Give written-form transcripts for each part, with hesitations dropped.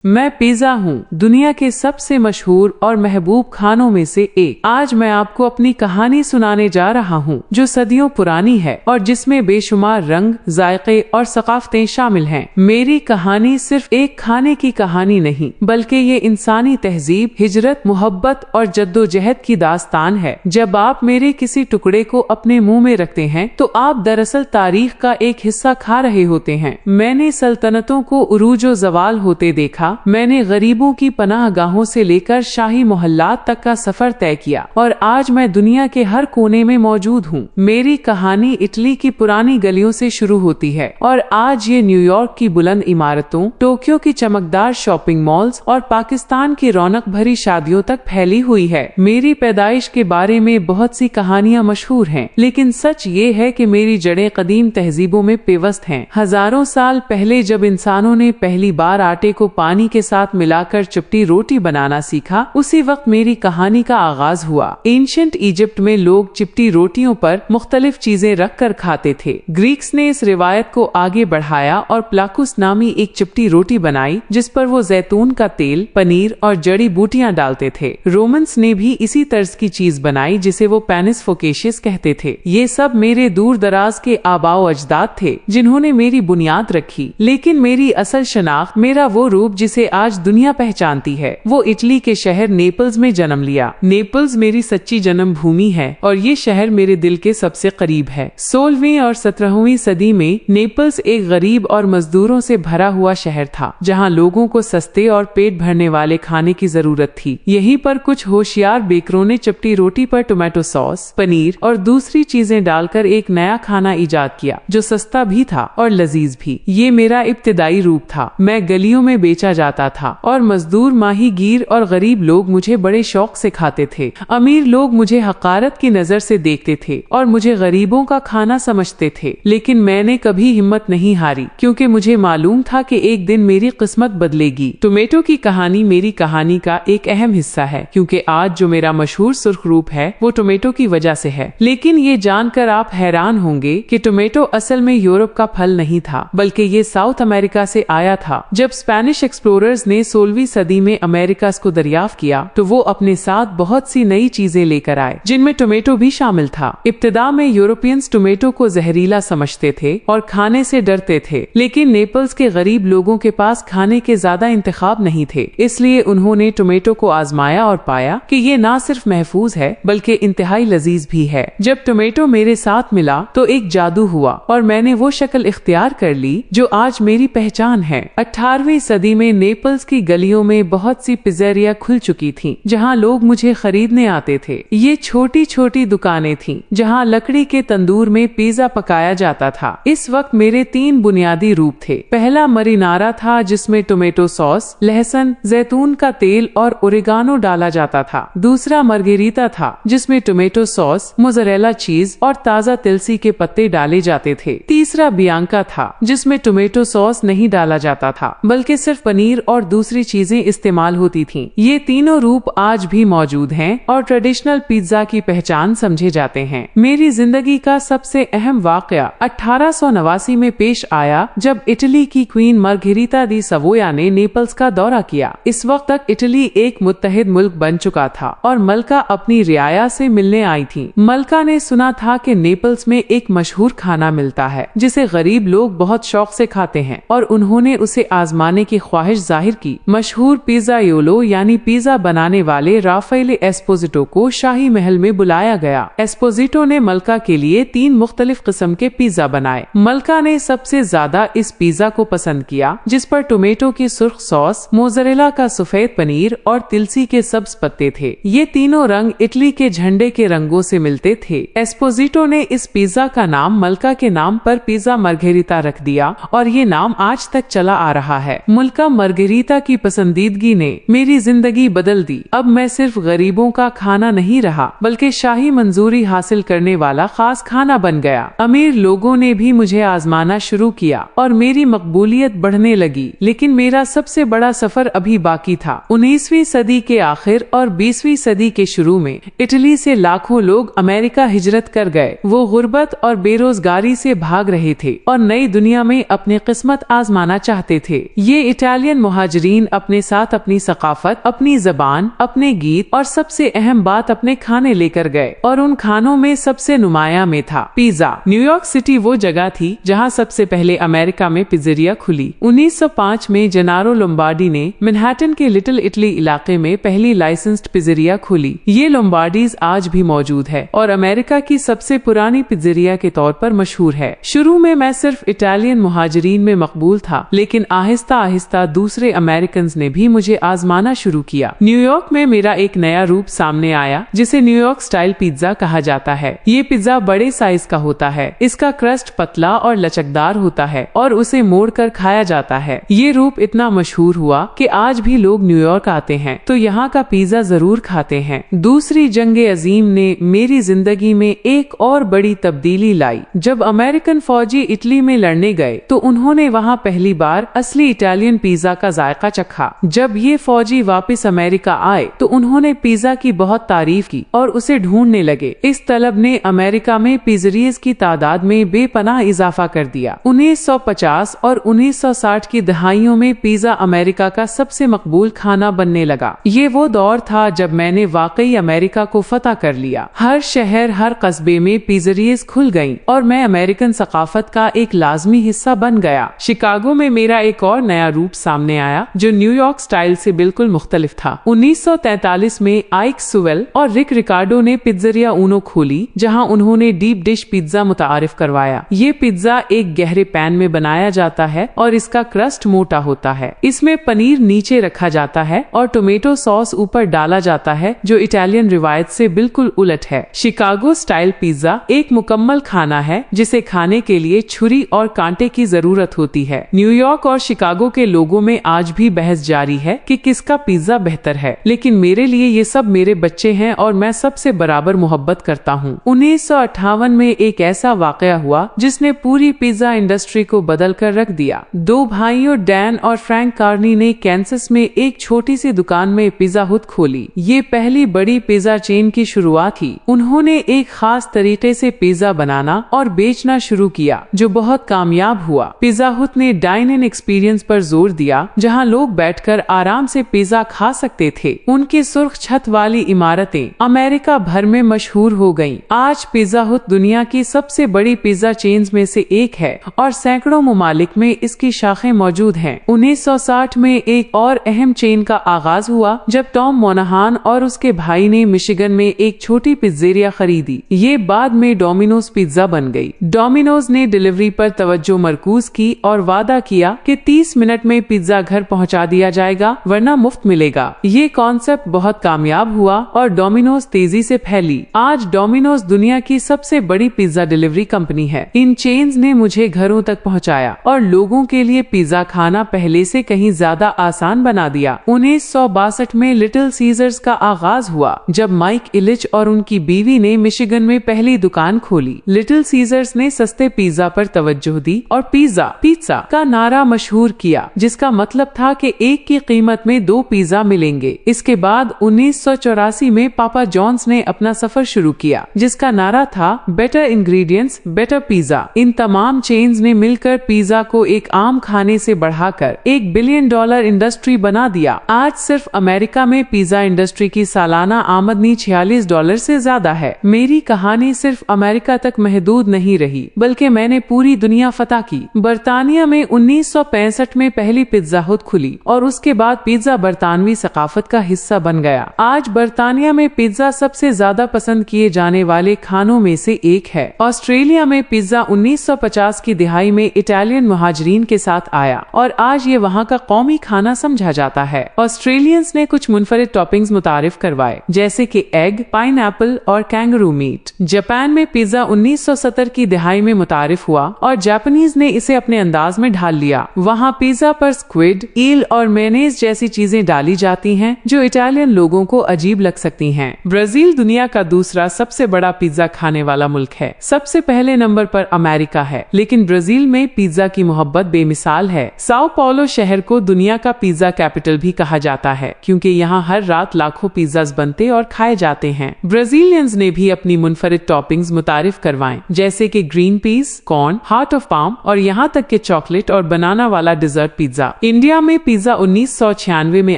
मैं पिज़्ज़ा हूँ, दुनिया के सबसे मशहूर और महबूब खानों में से एक। आज मैं आपको अपनी कहानी सुनाने जा रहा हूँ जो सदियों पुरानी है और जिसमें बेशुमार रंग, जायके और सकाफतें शामिल हैं। मेरी कहानी सिर्फ एक खाने की कहानी नहीं, बल्कि ये इंसानी तहजीब, हिजरत, मोहब्बत और जद्दोजहद की दास्तान है। जब आप मेरे किसी टुकड़े को अपने मुंह में रखते हैं तो आप दरअसल तारीख का एक हिस्सा खा रहे होते हैं। मैंने सल्तनतों को उरूजो जवाल होते देखा, मैंने गरीबों की पनाहगाहों से लेकर शाही मोहल्लात तक का सफर तय किया और आज मैं दुनिया के हर कोने में मौजूद हूँ। मेरी कहानी इटली की पुरानी गलियों से शुरू होती है और आज ये न्यूयॉर्क की बुलंद इमारतों, टोक्यो की चमकदार शॉपिंग मॉल्स और पाकिस्तान की रौनक भरी शादियों तक फैली हुई है। मेरी पैदाइश के बारे में बहुत सी कहानियां मशहूर हैं, लेकिन सच ये है कि मेरी जड़ें कदीम तहजीबों में पेवस्त हैं। हजारों साल पहले जब इंसानों ने पहली बार आटे को पानी के साथ मिलाकर चिपटी रोटी बनाना सीखा, उसी वक्त मेरी कहानी का आगाज हुआ। एंशिएंट इजिप्ट में लोग चिपटी रोटियों पर मुख्तलिफ चीजें रख कर खाते थे। ग्रीक्स ने इस रिवायत को आगे बढ़ाया और प्लाकुस नामी एक चिपटी रोटी बनाई जिस पर वो जैतून का तेल, पनीर और जड़ी बूटियां डालते थे। रोमन्स ने भी इसी तर्ज की चीज बनाई जिसे वो पैनिस फोकेशियस कहते थे। ये सब मेरे दूर दराज के आबाओ अजदाद थे जिन्होंने मेरी बुनियाद रखी, लेकिन मेरी असल शनाख्त, मेरा वो रूप जिसे आज दुनिया पहचानती है, वो इटली के शहर नेपल्स में जन्म लिया। नेपल्स मेरी सच्ची जन्म भूमि है और ये शहर मेरे दिल के सबसे करीब है। 16वीं और 17वीं सदी में नेपल्स एक गरीब और मजदूरों से भरा हुआ शहर था, जहाँ लोगों को सस्ते और पेट भरने वाले खाने की जरूरत थी। यहीं पर कुछ होशियार बेकरों ने चपटी रोटी पर टोमेटो सॉस, पनीर और दूसरी चीजें डालकर एक नया खाना इजाद किया जो सस्ता भी था और लजीज भी। ये मेरा इब्तिदाई रूप था। मैं गलियों में बेचा जाता था और मजदूर, माहीगीर और गरीब लोग मुझे बड़े शौक से खाते थे। अमीर लोग मुझे हकारत की नजर से देखते थे और मुझे गरीबों का खाना समझते थे, लेकिन मैंने कभी हिम्मत नहीं हारी क्योंकि मुझे मालूम था कि एक दिन मेरी किस्मत बदलेगी। टोमेटो की कहानी मेरी कहानी का एक अहम हिस्सा है क्योंकि आज जो मेरा मशहूर सुर्ख रूप है वो टोमेटो की वजह से है। लेकिन ये जानकर आप हैरान होंगे कि टोमेटो असल में यूरोप का फल नहीं था, बल्कि ये साउथ अमेरिका से आया था। जब स्पेनिश एक्सप्लोरर्स ने 16वीं सदी में अमेरिका को दरियाफ्त किया तो वो अपने साथ बहुत सी नई चीजें लेकर आए जिनमें टोमेटो भी शामिल था। इब्तिदा में यूरोपियंस टोमेटो को जहरीला समझते थे और खाने से डरते थे, लेकिन नेपल्स के गरीब लोगों के पास खाने के ज्यादा इंतखाब नहीं थे, इसलिए उन्होंने टोमेटो को आजमाया और पाया कि ये ना सिर्फ महफूज है बल्कि इंतहाई लजीज भी है। जब टोमेटो मेरे साथ मिला तो एक जादू हुआ और मैंने वो शक्ल इख्तियार कर ली जो आज मेरी पहचान है। 18वीं सदी में नेपल्स की गलियों में बहुत सी पिज़्ज़ेरिया खुल चुकी थीं, जहां लोग मुझे खरीदने आते थे। ये छोटी छोटी दुकानें थीं जहां लकड़ी के तंदूर में पिज़्ज़ा पकाया जाता था। इस वक्त मेरे 3 बुनियादी रूप थे। पहला मरीनारा था जिसमें टोमेटो सॉस, लहसुन, जैतून का तेल और ओरिगानो डाला जाता था। दूसरा मार्गेरिटा था जिसमें टोमेटो सॉस, मोज़रेला चीज और ताजा तुलसी के पत्ते डाले जाते थे। तीसरा बियांका था जिसमें टोमेटो सॉस नहीं डाला जाता था बल्कि सिर्फ पनीर और दूसरी चीजें इस्तेमाल होती थीं। ये तीनों रूप आज भी मौजूद हैं और ट्रेडिशनल पिज्जा की पहचान समझे जाते हैं। मेरी जिंदगी का सबसे अहम वाकया 1889 में पेश आया जब इटली की क्वीन मार्गेरिटा दी सवोया ने नेपल्स का दौरा किया। इस वक्त तक इटली एक मुत्तहिद मुल्क बन चुका था और मलका अपनी रियाया से मिलने आई थी। मलका ने सुना था कि नेपल्स में एक मशहूर खाना मिलता है जिसे गरीब लोग बहुत शौक से खाते हैं और उन्होंने उसे आजमाने की ख्वाहिश जाहिर की। मशहूर पिज़्ज़ाइयोलो यानी पिज़्ज़ा बनाने वाले राफेल एस्पोजिटो को शाही महल में बुलाया गया। एस्पोजिटो ने मलका के लिए 3 मुख्तलिफ किस्म के पिज़्ज़ा बनाए। मलका ने सबसे ज्यादा इस पिज़्ज़ा को पसंद किया जिस पर टोमेटो की सुर्ख सॉस, मोज़रेला का सफेद पनीर और तुलसी के सब्ज पत्ते थे। ये तीनों रंग इटली के झंडे के रंगों से मिलते थे। एस्पोजिटो ने इस पिज़्ज़ा का नाम मलका के नाम पर पिज़्ज़ा मार्गेरिटा रख दिया और ये नाम आज तक चला आ रहा है। मलका मार्गेरिटा की पसंदीदगी ने मेरी जिंदगी बदल दी। अब मैं सिर्फ गरीबों का खाना नहीं रहा बल्कि शाही मंजूरी हासिल करने वाला खास खाना बन गया। अमीर लोगों ने भी मुझे आजमाना शुरू किया और मेरी मकबूलियत बढ़ने लगी, लेकिन मेरा सबसे बड़ा सफर अभी बाकी था। 19वीं सदी के आखिर और 20वीं सदी के शुरू में इटली से लाखों लोग अमेरिका हिजरत कर गए। वो गुर्बत और बेरोजगारी से भाग रहे थे और नई दुनिया में अपनी किस्मत आजमाना चाहते थे। ये इटालियन इटालियन मुहाजिरीन अपने साथ अपनी सकाफत, अपनी जबान, अपने गीत और सबसे अहम बात अपने खाने लेकर गए, और उन खानों में सबसे नुमाया में था पिज्जा। न्यूयॉर्क सिटी वो जगह थी जहां सबसे पहले अमेरिका में पिज्जेरिया खुली। 1905 में जेनारो लोम्बार्डी ने मैनहट्टन के लिटिल इटली इलाके में पहली लाइसेंस्ड पिज्जेरिया खोली। ये लोम्बार्डीज आज भी मौजूद है और अमेरिका की सबसे पुरानी पिज्जेरिया के तौर पर मशहूर है। शुरू में मैं सिर्फ इटालियन मुहाजिरीन में मकबूल था, लेकिन आहिस्ता आहिस्ता दूसरे अमेरिकन ने भी मुझे आजमाना शुरू किया। न्यूयॉर्क में मेरा एक नया रूप सामने आया जिसे न्यूयॉर्क स्टाइल पिज्जा कहा जाता है। ये पिज्जा बड़े साइज का होता है, इसका क्रस्ट पतला और लचकदार होता है और उसे मोड़कर खाया जाता है। ये रूप इतना मशहूर हुआ कि आज भी लोग न्यूयॉर्क आते हैं तो यहाँ का पिज्जा जरूर खाते हैं। दूसरी जंगे अजीम ने मेरी जिंदगी में एक और बड़ी तब्दीली लाई। जब अमेरिकन फौजी इटली में लड़ने गए तो उन्होंने वहाँ पहली बार असली इटालियन पिज्जा का जायका चखा। जब ये फौजी वापस अमेरिका आए तो उन्होंने पिज्जा की बहुत तारीफ की और उसे ढूंढने लगे। इस तलब ने अमेरिका में पिज्जरियाज की तादाद में बेपनाह इजाफा कर दिया। 1950 और 1960 की दहाइयों में पिज्जा अमेरिका का सबसे मकबूल खाना बनने लगा। ये वो दौर था जब मैंने वाकई अमेरिका को फतह कर लिया। हर शहर, हर कस्बे में पिज्जरियाज खुल गईं और मैं अमेरिकन सकाफत का एक लाजमी हिस्सा बन गया। शिकागो में मेरा एक और नया रूप सामने आया जो न्यूयॉर्क स्टाइल से बिल्कुल मुख्तलिफ था। 1943 में आइक सुवेल और रिक रिकार्डो ने पिज्जेरिया ऊनो खोली जहां उन्होंने डीप डिश पिज्जा मुतारिफ करवाया। ये पिज्जा एक गहरे पैन में बनाया जाता है और इसका क्रस्ट मोटा होता है। इसमें पनीर नीचे रखा जाता है और टोमेटो सॉस ऊपर डाला जाता है जो इटालियन रिवायत से बिल्कुल उलट है। शिकागो स्टाइल पिज्जा एक मुकम्मल खाना है जिसे खाने के लिए छुरी और कांटे की जरूरत होती है। न्यूयॉर्क और शिकागो के लोगों में आज भी बहस जारी है कि किसका पिज्जा बेहतर है, लेकिन मेरे लिए ये सब मेरे बच्चे हैं और मैं सबसे बराबर मोहब्बत करता हूँ। 1958 में एक ऐसा वाकया हुआ जिसने पूरी पिज्जा इंडस्ट्री को बदल कर रख दिया। दो भाइयों डैन और फ्रैंक कार्नी ने कैंसस में एक छोटी सी दुकान में पिज्जा हट खोली। ये पहली बड़ी पिज्जा चेन की शुरुआत थी। उन्होंने एक खास तरीके से पिज्जा बनाना और बेचना शुरू किया जो बहुत कामयाब हुआ। पिज्जा हट ने डाइन इन एक्सपीरियंस पर जोर दिया जहां लोग बैठकर आराम से पिज्जा खा सकते थे। उनकी सुर्ख छत वाली इमारतें अमेरिका भर में मशहूर हो गईं। आज पिज्जा हट दुनिया की सबसे बड़ी पिज्जा चेन्स में से एक है और सैकड़ों ममालिक में इसकी शाखें मौजूद हैं। 1960 में एक और अहम चेन का आगाज हुआ जब टॉम मोनाहान और उसके भाई ने मिशिगन में एक छोटी पिज्जेरिया खरीदी। ये बाद में डोमिनोज पिज्जा बन गई। डोमिनोज ने डिलीवरी पर तवज्जो मरकूज की और वादा किया कि 30 मिनट में पिज्जा घर पहुंचा दिया जाएगा वरना मुफ्त मिलेगा। ये कॉन्सेप्ट बहुत कामयाब हुआ और डोमिनोज तेजी से फैली। आज डोमिनोज दुनिया की सबसे बड़ी पिज्जा डिलीवरी कंपनी है। इन चेन्स ने मुझे घरों तक पहुंचाया और लोगों के लिए पिज्जा खाना पहले से कहीं ज्यादा आसान बना दिया। 1962 में लिटिल सीजर्स का आगाज हुआ जब माइक इलिच और उनकी बीवी ने मिशिगन में पहली दुकान खोली। लिटिल सीजर्स ने सस्ते पिज्जा पर तवज्जो दी और पिज्जा का नारा मशहूर किया जिसका मतलब था कि एक की कीमत में 2 पिज्जा मिलेंगे। इसके बाद 1984 में पापा जॉन्स ने अपना सफर शुरू किया जिसका नारा था बेटर इंग्रेडिएंट्स बेटर पिज्जा। इन तमाम चेन्स ने मिलकर पिज्जा को एक आम खाने से बढ़ाकर $1 बिलियन इंडस्ट्री बना दिया। आज सिर्फ अमेरिका में पिज्जा इंडस्ट्री की सालाना आमदनी $46 से ज्यादा है। मेरी कहानी सिर्फ अमेरिका तक महदूद नहीं रही बल्कि मैंने पूरी दुनिया फतह की। बरतानिया में 1965 में पहली पिज्जा हट खुली और उसके बाद पिज्जा बरतानवी सकाफत का हिस्सा बन गया। आज बरतानिया में पिज्जा सबसे ज्यादा पसंद किए जाने वाले खानों में से एक है। ऑस्ट्रेलिया में पिज्जा 1950 की दिहाई में इटालियन मुहाजिरीन के साथ आया और आज ये वहाँ का कौमी खाना समझा जाता है। ऑस्ट्रेलियंस ने कुछ मुनफरिद टॉपिंग्स मुतारिफ करवाए जैसे कि एग, पाइनएप्पल और कैंगरू मीट। जापान में पिज्जा 1970 की दिहाई में मुतारिफ हुआ और जापानीज ने इसे अपने अंदाज में ढाल लिया। वहाँ पिज्जा पर स्क्विड, ईल और मेयोनेज जैसी चीजें डाली जाती हैं जो इटालियन लोगों को अजीब लग सकती हैं। ब्राजील दुनिया का दूसरा सबसे बड़ा पिज्जा खाने वाला मुल्क है। सबसे पहले नंबर पर अमेरिका है, लेकिन ब्राजील में पिज्जा की मोहब्बत बेमिसाल है। साओ पाउलो शहर को दुनिया का पिज्जा कैपिटल भी कहा जाता है क्योंकि यहाँ हर रात लाखों पिज्जाज बनते और खाए जाते हैं। ब्राजीलियंस ने भी अपनी मुनफरिद टॉपिंग्स मुतारिफ करवाएं जैसे कि green peas, corn, heart of palm और यहाँ तक के चॉकलेट और बनाना वाला डिजर्ट पिज्जा। इंडिया में पिज्जा 1996 में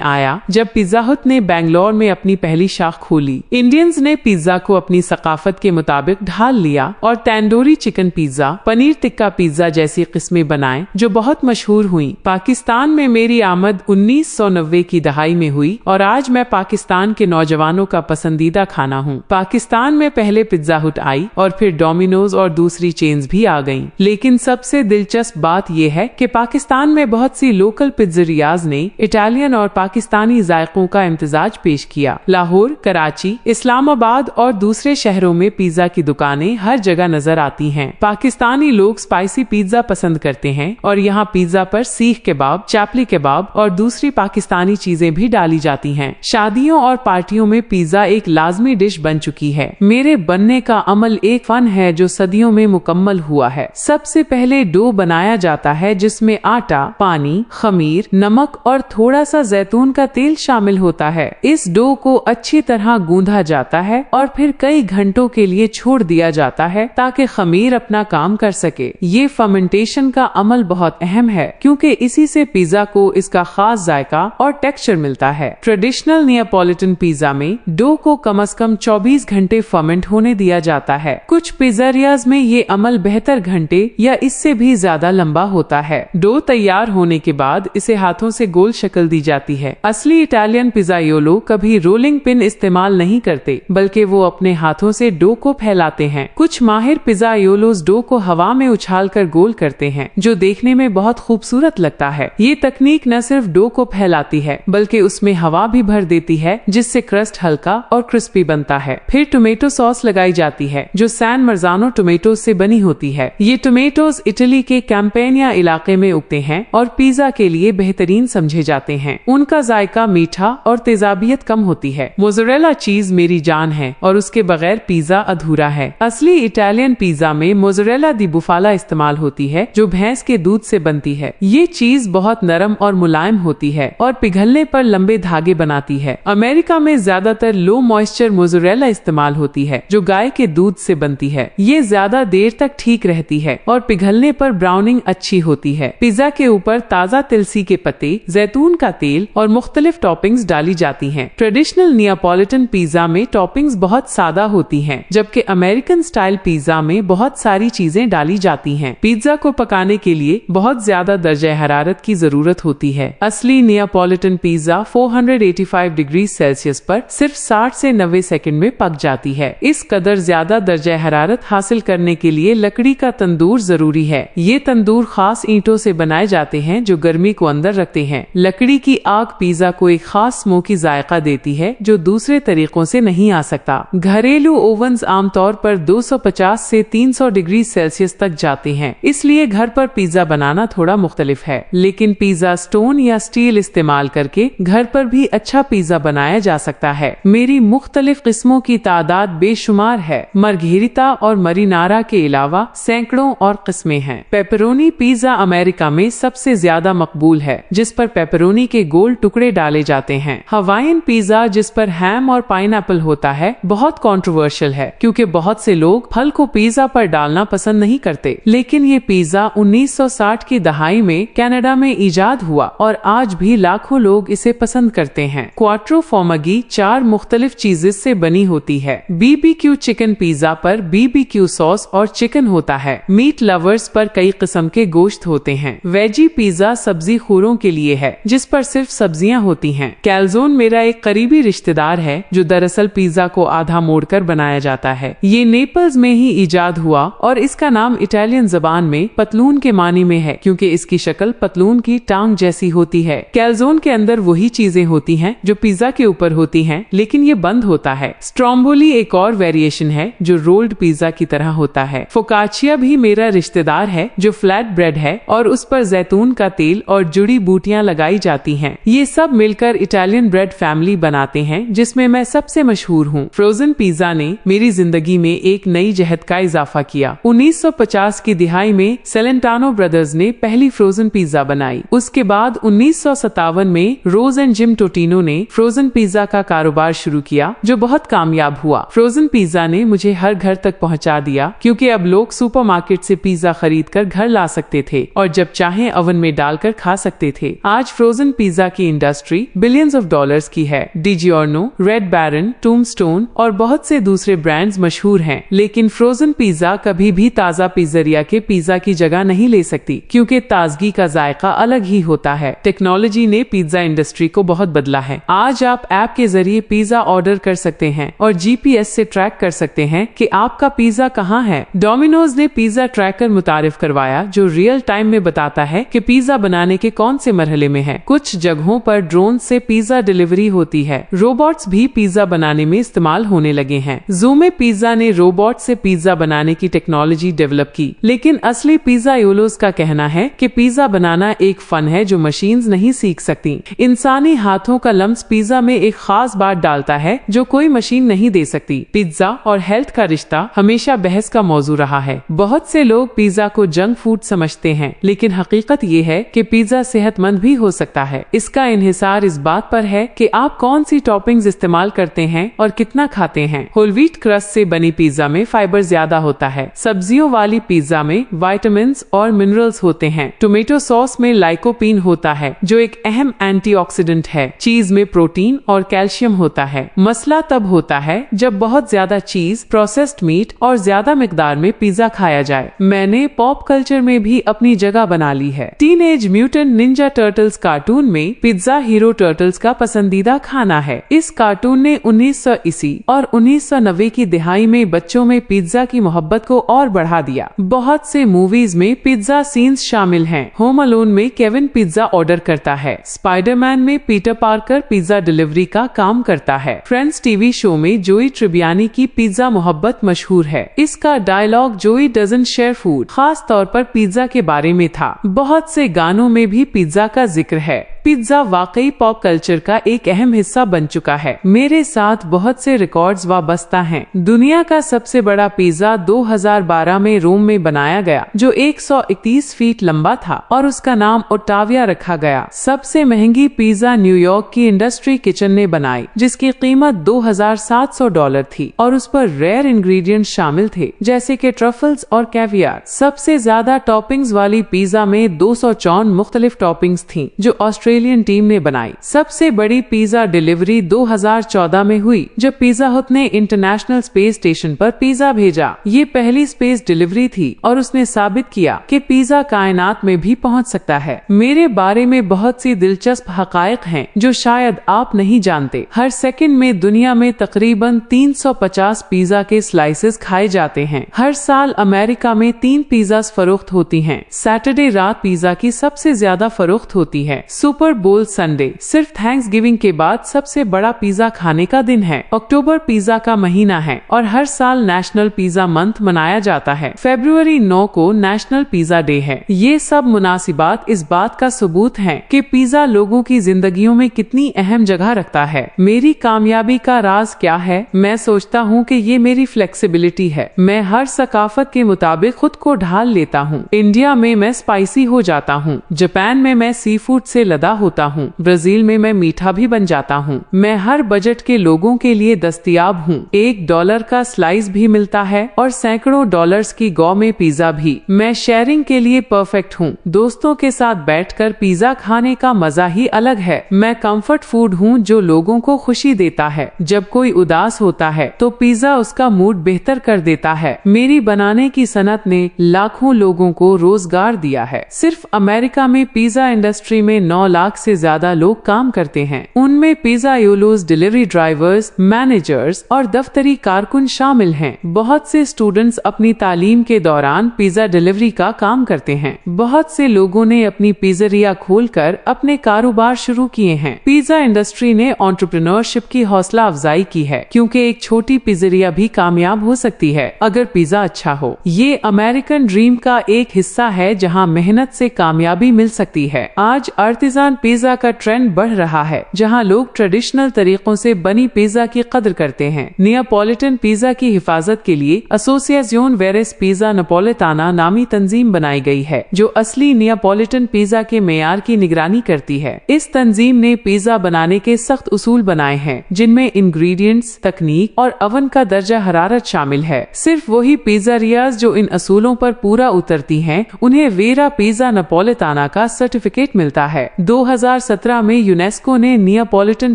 आया, जब पिज्जा हट ने बेंगलोर में अपनी पहली शाख खोली। इंडियंस ने पिज्जा को अपनी सकाफत के मुताबिक ढाल लिया और tandoori chicken pizza, paneer tikka pizza जैसी किस्में बनाए जो बहुत मशहूर हुई। पाकिस्तान में मेरी आमद 1990 की दहाई में हुई और आज मैं पाकिस्तान के नौजवानों का पसंदीदा खाना हूँ। पाकिस्तान में पहले पिज्जा हट आई और फिर डोमिनोज और दूसरी चेन्स भी आ गईं। लेकिन सबसे दिलचस्प बात यह है कि पाकिस्तान में बहुत सी लोकल पिज्जरियाज ने इटालियन और पाकिस्तानी जायकों का इम्तिजाज पेश किया। लाहौर, कराची, इस्लामाबाद और दूसरे शहरों में पिज्जा की दुकानें हर जगह नजर आती हैं। पाकिस्तानी लोग स्पाइसी पिज्जा पसंद करते हैं और यहाँ पिज्जा पर सीख कबाब, चापली कबाब और दूसरी पाकिस्तानी चीजें भी डाली जाती हैं। शादियों और पार्टियों में पिज्जा एक लाजमी डिश बन चुकी है। मेरे बनने का अमल एक फन है जो सदियों में मुकम्मल हुआ है। सबसे पहले डो बनाया जाता है जिसमें आटा, पानी, खमीर, नमक और थोड़ा सा जैतून का तेल शामिल होता है। इस डो को अच्छी तरह गूंधा जाता है और फिर कई घंटों के लिए छोड़ दिया जाता है ताकि खमीर अपना काम कर सके। ये फर्मेंटेशन का अमल बहुत अहम है क्योंकि इसी से पिज्जा को इसका खास जायका और टेक्सचर मिलता है। ट्रेडिशनल नियापोलिटन पिज्जा में डो को कम से कम 24 घंटे फर्मेंट होने दिया जाता है। कुछ पिज्जरियाज में ये अमल बेहतर घंटे या इससे भी ज्यादा लंबा होता है। डो तैयार होने के बाद इसे हाथों से गोल शक्ल दी जाती है। असली इटालियन पिज़्ज़ाइयोलो कभी रोलिंग पिन इस्तेमाल नहीं करते, बल्कि वो अपने हाथों से डो को फैलाते हैं। कुछ माहिर पिज़्ज़ाइयोलोस डो को हवा में उछालकर गोल करते हैं, जो देखने में बहुत खूबसूरत लगता है। ये तकनीक न सिर्फ डो को फैलाती है बल्कि उसमें हवा भी भर देती है, जिससे क्रस्ट हल्का और क्रिस्पी बनता है। फिर टोमेटो सॉस लगाई जाती है जो सैन मर्जानो टोमेटोज से बनी होती है। ये टोमेटोज इटली के कैंपेनिया इलाके में उगते हैं और पिज्जा के लिए बेहतरीन समझे जाते हैं। उनका जायका मीठा और तेजाबियत कम होती है। मोज़रेला चीज मेरी जान है और उसके बगैर पिज्जा अधूरा है। असली इटालियन पिज्जा में मोज़रेला दी बुफाला इस्तेमाल होती है जो भैंस के दूध से बनती है। ये चीज बहुत नरम और मुलायम होती है और पिघलने पर लंबे धागे बनाती है। अमेरिका में ज्यादातर लो मॉइस्चर मोज़रेला इस्तेमाल होती है जो गाय के दूध से बनती है। ये ज्यादा देर तक ठीक रहती है और पिघलने पर ब्राउनिंग अच्छी होती है। पिज्जा के ऊपर ताजा तिलसी के पत्ते, जैतून का तेल और मुख्तलिफ टॉपिंग्स डाली जाती हैं। ट्रेडिशनल नियापोलिटन पिज्जा में टॉपिंग्स बहुत सादा होती हैं, जबकि अमेरिकन स्टाइल पिज्जा में बहुत सारी चीजें डाली जाती हैं। पिज्जा को पकाने के लिए बहुत ज्यादा दर्जे हरारत की जरूरत होती है। असली नियापोलिटन पिज्जा 485 डिग्री सेल्सियस पर सिर्फ 60 से 90 सेकंड में पक जाती है। इस कदर ज्यादा दर्जे हरारत हासिल करने के लिए लकड़ी का तंदूर जरूरी है। ये तंदूर खास ईंटों से बनाए जाते हैं जो गर्मी को अंदर रखते हैं। लकड़ी की आग पिज्जा को एक खास स्मोकी जायका देती है जो दूसरे तरीकों से नहीं आ सकता। घरेलू ओवन्स आमतौर पर 250 से 300 डिग्री सेल्सियस तक जाते हैं, इसलिए घर पर पिज्जा बनाना थोड़ा मुख्तलिफ है। लेकिन पिज्जा स्टोन या स्टील इस्तेमाल करके घर पर भी अच्छा पिज्जा बनाया जा सकता है। मेरी मुख्तलिफ किस्मों की तादाद बेशुमार है। मार्गेरिटा और मरीनारा के अलावा सैकड़ों और किस्में हैं। पेपरोनी पिज्जा अमेरिका में सबसे ज्यादा मकबूल है, जिस पर पेपरोनी के गोल टुकड़े डाले जाते हैं। हवाईन पिज्जा जिस पर हैम और पाइनएप्पल होता है बहुत कंट्रोवर्शियल है क्योंकि बहुत से लोग फल को पिज्जा पर डालना पसंद नहीं करते। लेकिन ये पिज्जा 1960 की दहाई में कनाडा में इजाद हुआ और आज भी लाखों लोग इसे पसंद करते हैं। क्वाट्रो फॉर्मगी 4 मुख्तलिफ चीजेस से बनी होती है। बीबीक्यू चिकन पिज्जा पर बीबीक्यू सॉस और चिकन होता है। मीट लवर्स पर कई किस्म के गोश्त होते हैं। वेजी पिज्जा सब्जी खूरों के लिए है जिस पर सिर्फ सब्जियां होती हैं। कैलजोन मेरा एक करीबी रिश्तेदार है जो दरअसल पिज्जा को आधा मोड़कर बनाया जाता है। ये नेपल्स में ही इजाद हुआ और इसका नाम इटालियन जबान में पतलून के मानी में है क्योंकि इसकी शक्ल पतलून की टांग जैसी होती है। कैलजोन के अंदर वही चीजें होती हैं जो पिज्जा के ऊपर होती हैं, लेकिन ये बंद होता है। स्ट्रोम्बोली एक और वेरिएशन है जो रोल्ड पिज्जा की तरह होता है। फोकाचिया भी मेरा रिश्तेदार है जो फ्लैट ब्रेड है और उस पर जैतून का तेल और जुड़ी बूटियां लगाई जाती हैं। ये सब मिलकर इटालियन ब्रेड फैमिली बनाते हैं जिसमें मैं सबसे मशहूर हूँ। फ्रोजन पिज्जा ने मेरी जिंदगी में एक नई जहत का इजाफा किया। 1950 की दिहाई में सेलेंटानो ब्रदर्स ने पहली फ्रोजन पिज्जा बनाई। उसके बाद 1957 में रोज एंड जिम टोटिनो ने फ्रोजन पिज्जा का कारोबार शुरू किया जो बहुत कामयाब हुआ। फ्रोजन पिज्जा ने मुझे हर घर तक पहुंचा दिया क्योंकि अब लोग सुपरमार्केट से पिज्जा खरीद कर घर ला सकते थे और जब चाहें ओवन में डालकर कर खा सकते थे। आज फ्रोजन पिज्जा की इंडस्ट्री बिलियंस ऑफ डॉलर्स की है। डिजिओर्नो, रेड बैरन, टूम्बस्टोन और बहुत से दूसरे ब्रांड्स मशहूर हैं, लेकिन फ्रोजन पिज्जा कभी भी ताज़ा पिज्जरिया के पिज्जा की जगह नहीं ले सकती, क्योंकि ताजगी का जायका अलग ही होता है। टेक्नोलॉजी ने पिज्जा इंडस्ट्री को बहुत बदला है। आज आप ऐप के जरिए पिज्जा ऑर्डर कर सकते हैं और जीपीएस से ट्रैक कर सकते हैं कि आपका पिज्जा कहाँ है। डोमिनोज ने पिज्जा ट्रैकर मुतारिफ करवाया, जो रियल टाइम में बताता है कि पिज्जा बनाने के कौन से मरहले में है। कुछ जगहों पर ड्रोन से पिज्जा डिलीवरी होती है। रोबोट्स भी पिज्जा बनाने में इस्तेमाल होने लगे हैं। ज़ूमे पिज्जा ने रोबोट से पिज्जा बनाने की टेक्नोलॉजी डेवलप की, लेकिन असली पिज्जा योलोज का कहना है कि पिज्जा बनाना एक फन है जो मशीन्स नहीं सीख सकती। इंसानी हाथों का लम्स पिज्जा में एक खास बात डालता है जो कोई मशीन नहीं दे सकती। पिज्जा और हेल्थ का रिश्ता हमेशा बहस का मौजू रहा है। बहुत से लोग पिज्जा को जंक फूड समझते हैं, लेकिन हकीकत ये है कि पिज्जा सेहतमंद भी हो सकता है। इसका इन्हिसार इस बात पर है कि आप कौन सी टॉपिंग्स इस्तेमाल करते हैं और कितना खाते हैं। होल व्हीट क्रस्ट से बनी पिज्जा में फाइबर ज्यादा होता है। सब्जियों वाली पिज्जा में विटामिन और मिनरल्स होते हैं। टोमेटो सॉस में लाइकोपीन होता है, जो एक अहम एंटीऑक्सीडेंट है। चीज में प्रोटीन और कैल्शियम होता है। मसला तब होता है जब बहुत ज्यादा चीज, प्रोसेस्ड मीट और ज्यादा मिकदार में पिज्जा खाया जाए। मैंने पॉप कल्चर में भी अपनी जगह बना ली है। Teenage mutant Ninja turtles cartoon में पिज्जा हीरो टर्टल्स का पसंदीदा खाना है। इस कार्टून ने 1980 और 1990 की दिहाई में बच्चों में पिज्जा की मोहब्बत को और बढ़ा दिया। बहुत से मूवीज में पिज्जा सीन्स शामिल हैं। होम अलोन में केविन पिज्जा ऑर्डर करता है। स्पाइडरमैन में पीटर पार्कर पिज्जा डिलीवरी का काम करता है। फ्रेंड्स टीवी शो में जोई ट्रिबियानी की पिज्जा मोहब्बत मशहूर है। इसका डायलॉग जोई डजंट शेयर फूड खास तौर पर पिज्जा के बारे में था। बहुत से गानों में भी पिज्जा का जिक्र है। पिज्जा वाकई पॉप कल्चर का एक अहम हिस्सा बन चुका है। मेरे साथ बहुत से रिकॉर्ड्स वाबस्ता हैं। दुनिया का सबसे बड़ा पिज्जा 2012 में रोम में बनाया गया, जो 131 फीट लंबा था और उसका नाम ओटाविया रखा गया। सबसे महंगी पिज्जा न्यूयॉर्क की इंडस्ट्री किचन ने बनाई, जिसकी कीमत $2,700 थी और उस पर रेयर इंग्रेडिएंट्स शामिल थे, जैसे कि ट्रफल्स और कैवियार। सबसे ज्यादा टॉपिंग्स वाली पिज्जा में 254 मुख्तलिफ टॉपिंग्स थीं, जो ऑस्ट्रेलियन टीम ने बनाई। सबसे बड़ी पिज्जा डिलीवरी 2014 में हुई, जब पिज्जा हट ने इंटरनेशनल स्पेस स्टेशन पर पिज्जा भेजा। ये पहली स्पेस डिलीवरी थी और उसने साबित किया कि पिज्जा कायनात में भी पहुंच सकता है। मेरे बारे में बहुत सी दिलचस्प हकायक हैं जो शायद आप नहीं जानते। हर सेकंड में दुनिया में तकरीबन 350 पिज्जा के स्लाइसेस खाए जाते हैं। हर साल अमेरिका में 3 पिज्जा फरोख्त होती हैं। सैटरडे रात पिज्जा की सबसे ज्यादा फरोख्त होती है। सुपर बोल संडे सिर्फ थैंक्सगिविंग के बाद सबसे बड़ा पिज्जा खाने का दिन है। अक्टूबर पिज्जा का महीना है और हर साल नेशनल पिज्जा मंथ मनाया जाता है। फरवरी 9 को नेशनल पिज्जा डे है। ये सब मुनासिबात इस बात का सबूत हैं कि पिज्जा लोगों की जिंदगियों में कितनी अहम जगह रखता है। मेरी कामयाबी का राज क्या है? मैं सोचता हूँ कि ये मेरी फ्लेक्सिबिलिटी है। मैं हर सकाफत के मुताबिक खुद को ढाल लेता हूँ। इंडिया में मैं स्पाइसी हो जाता हूँ। जापान में मैं सी फूड से लदा होता हूँ। ब्राजील में मैं मीठा भी बन जाता हूँ। मैं हर बजट के लोगों के लिए दस्तयाब हूँ। $1 का स्लाइस भी मिलता है और सैकड़ों डॉलर्स की गौ में पिज्जा भी। मैं शेयरिंग के लिए परफेक्ट हूँ। दोस्तों के साथ बैठकर पिज्जा खाने का मजा ही अलग है। मैं कंफर्ट फूड हूँ जो लोगों को खुशी देता है। जब कोई उदास होता है तो पिज्जा उसका मूड बेहतर कर देता है। मेरी बनाने की सनत ने लाखों लोगों को रोजगार दिया है। सिर्फ अमेरिका में पिज्जा इंडस्ट्री में 9 लाख से ज्यादा लोग काम करते हैं। उनमें पिज्जा योलोज, डिलीवरी ड्राइवर्स, मैनेजर्स और दफ्तरी कारकुन शामिल हैं। बहुत से स्टूडेंट्स अपनी तालीम के दौरान पिज्जा डिलीवरी का काम करते हैं। बहुत से लोगों ने अपनी पिज्जरिया खोलकर अपने कारोबार शुरू किए हैं। पिज्जा इंडस्ट्री ने एंटरप्रेन्योरशिप की हौसला अफजाई की है, क्योंकि एक छोटी पिज्जरिया भी कामयाब हो सकती है अगर पिज्जा अच्छा हो। ये अमेरिकन ड्रीम का एक हिस्सा है जहां मेहनत से कामयाबी मिल सकती है। आज आर्टिसान पाकिस्तान पिज्जा का ट्रेंड बढ़ रहा है, जहां लोग ट्रेडिशनल तरीकों से बनी पिज्जा की कदर करते हैं। नियापोलिटन पिज्जा की हिफाजत के लिए एसोसिएशन वेरेस पिज्जा नेपोलिटाना नामी तंजीम बनाई गई है, जो असली नियापोलिटन पिज्जा के मेयार की निगरानी करती है। इस तंजीम ने पिज्जा बनाने के सख्त उसूल बनाए हैं, जिनमें इंग्रेडिएंट्स, तकनीक और अवन का दर्जा हरारत शामिल है। सिर्फ वही पिज्जारियाज जो इन असूलों पर पूरा उतरती हैं, उन्हें वेरा पिज्जा नेपोलिटाना का सर्टिफिकेट मिलता है। 2017 में यूनेस्को ने नियापोलिटन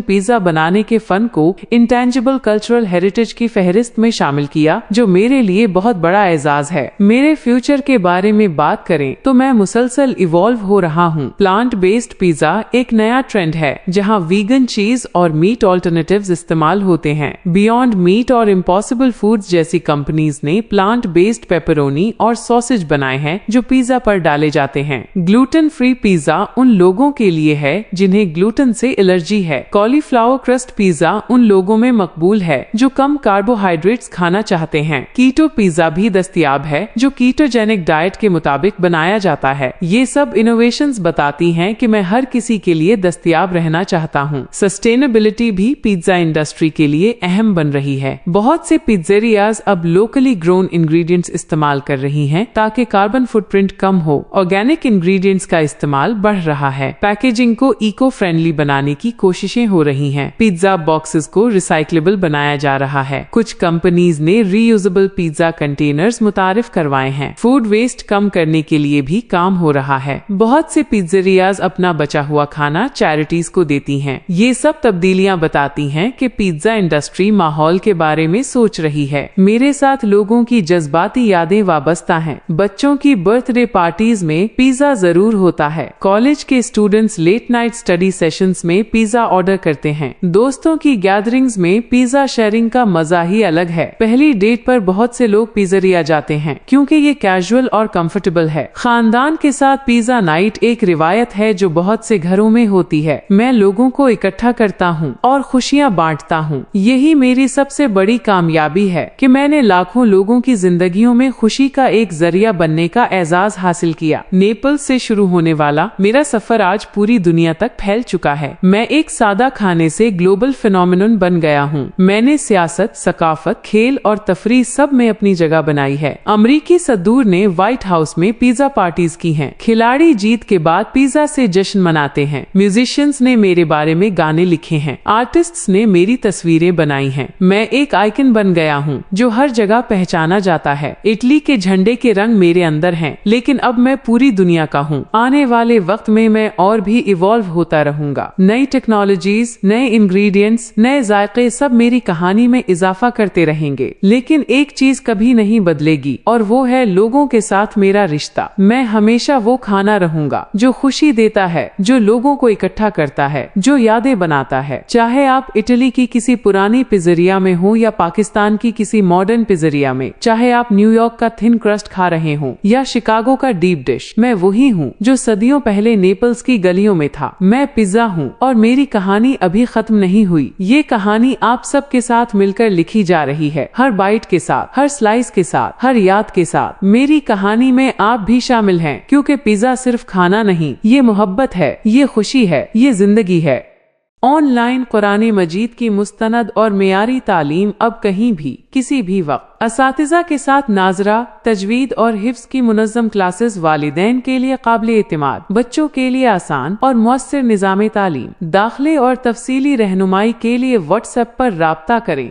पिज्जा बनाने के फन को इंटेंजिबल कल्चरल हेरिटेज की फहरिस्त में शामिल किया, जो मेरे लिए बहुत बड़ा एजाज है। मेरे फ्यूचर के बारे में बात करें तो मैं मुसलसल इवॉल्व हो रहा हूँ। प्लांट बेस्ड पिज्जा एक नया ट्रेंड है, जहाँ वीगन चीज और मीट ऑल्टरनेटिव्स इस्तेमाल होते हैं। बियॉन्ड मीट और इम्पॉसिबल फूड्स जैसी कंपनीज ने प्लांट बेस्ड पेपरोनी और सॉसेज बनाए हैं, जो पिज्जा पर डाले जाते हैं। ग्लूटेन फ्री पिज्जा उन लोगों के लिए है जिन्हें ग्लूटेन से एलर्जी है। कॉलीफ्लावर क्रस्ट पिज्जा उन लोगों में मकबूल है जो कम कार्बोहाइड्रेट्स खाना चाहते हैं। कीटो पिज्जा भी दस्तयाब है, जो कीटोजेनिक डाइट के मुताबिक बनाया जाता है। ये सब इनोवेशंस बताती हैं कि मैं हर किसी के लिए दस्तयाब रहना चाहता हूँ। सस्टेनेबिलिटी भी पिज्जा इंडस्ट्री के लिए अहम बन रही है। बहुत से पिज्जेरियाज अब लोकली ग्रोन इंग्रेडिएंट्स इस्तेमाल कर रही हैं, ताकि कार्बन फुटप्रिंट कम हो। ऑर्गेनिक इंग्रेडिएंट्स का इस्तेमाल बढ़ रहा है। पैकेजिंग को इको फ्रेंडली बनाने की कोशिशें हो रही हैं। पिज्जा बॉक्सेस को रिसाइक्लेबल बनाया जा रहा है। कुछ कंपनीज ने रीयूजेबल पिज्जा कंटेनर्स मुतारिफ करवाए हैं। फूड वेस्ट कम करने के लिए भी काम हो रहा है। बहुत से पिज्जेरियाज अपना बचा हुआ खाना चैरिटीज को देती हैं। ये सब तब्दीलियां बताती हैं कि पिज्जा इंडस्ट्री माहौल के बारे में सोच रही है। मेरे साथ लोगों की जज्बाती यादें वाबस्ता हैं। बच्चों की बर्थडे पार्टीज में पिज्जा जरूर होता है। कॉलेज के students let night study sessions में पिज्जा ऑर्डर करते हैं। दोस्तों की गैदरिंग्स में पिज्जा शेयरिंग का मजा ही अलग है। पहली डेट पर बहुत से लोग पिज्जरिया जाते हैं, क्योंकि ये कैजुअल और कंफर्टेबल है। खानदान के साथ पिज्जा नाइट एक रिवायत है जो बहुत से घरों में होती है। मैं लोगों को इकट्ठा करता हूँ और खुशियाँ बांटता हूँ। यही मेरी सबसे बड़ी कामयाबी है कि मैंने लाखों लोगों की जिंदगियों में खुशी का एक जरिया बनने का एजाज हासिल किया। नेपल्स से शुरू होने वाला मेरा सफर आज पूरी दुनिया तक फैल चुका है। मैं एक सादा खाने से ग्लोबल फिनोमिनन बन गया हूँ। मैंने सियासत, सकाफत, खेल और तफरीह सब में अपनी जगह बनाई है। अमरीकी सदूर ने व्हाइट हाउस में पिज्जा पार्टीज की हैं। खिलाड़ी जीत के बाद पिज्जा से जश्न मनाते हैं। म्यूजिशियंस ने मेरे बारे में गाने लिखे हैं। आर्टिस्ट्स ने मेरी तस्वीरें बनाई हैं। मैं एक आइकन बन गया हूँ जो हर जगह पहचाना जाता है। इटली के झंडे के रंग मेरे अंदर हैं, लेकिन अब मैं पूरी दुनिया का हूँ। आने वाले वक्त में मैं और भी इवॉल्व होता रहूंगा। नई टेक्नोलॉजीज, नए इंग्रेडिएंट्स, नए जायके सब मेरी कहानी में इजाफा करते रहेंगे। लेकिन एक चीज कभी नहीं बदलेगी, और वो है लोगों के साथ मेरा रिश्ता। मैं हमेशा वो खाना रहूंगा जो खुशी देता है, जो लोगों को इकट्ठा करता है, जो यादें बनाता है। चाहे आप इटली की किसी पुरानी पिज्जरिया में हो या पाकिस्तान की किसी मॉडर्न पिज्जरिया में, चाहे आप न्यूयॉर्क का थिन क्रस्ट खा रहे हो या शिकागो का डीप डिश, मैं वही हूँ जो सदियों पहले नेपल्स की गलियों में था। मैं पिज्जा हूँ और मेरी कहानी अभी खत्म नहीं हुई। ये कहानी आप सब के साथ मिलकर लिखी जा रही है। हर बाइट के साथ, हर स्लाइस के साथ, हर याद के साथ। मेरी कहानी में आप भी शामिल हैं, क्योंकि पिज्जा सिर्फ खाना नहीं, ये मोहब्बत है, ये खुशी है, ये जिंदगी है। ऑनलाइन कुरान मजीद की मुस्तनद और मेयारी तालीम अब कहीं भी, किसी भी वक्त। असातिज़ा के साथ नाजरा, तजवीद और हिफ्ज़ की मुनज़्ज़म क्लासेस वालिदैन के लिए काबिल एतमाद, बच्चों के लिए आसान और मुअस्सिर निज़ाम तालीम। दाखिले और तफसीली रहनुमाई के लिए व्हाट्सएप पर राब्ता करें।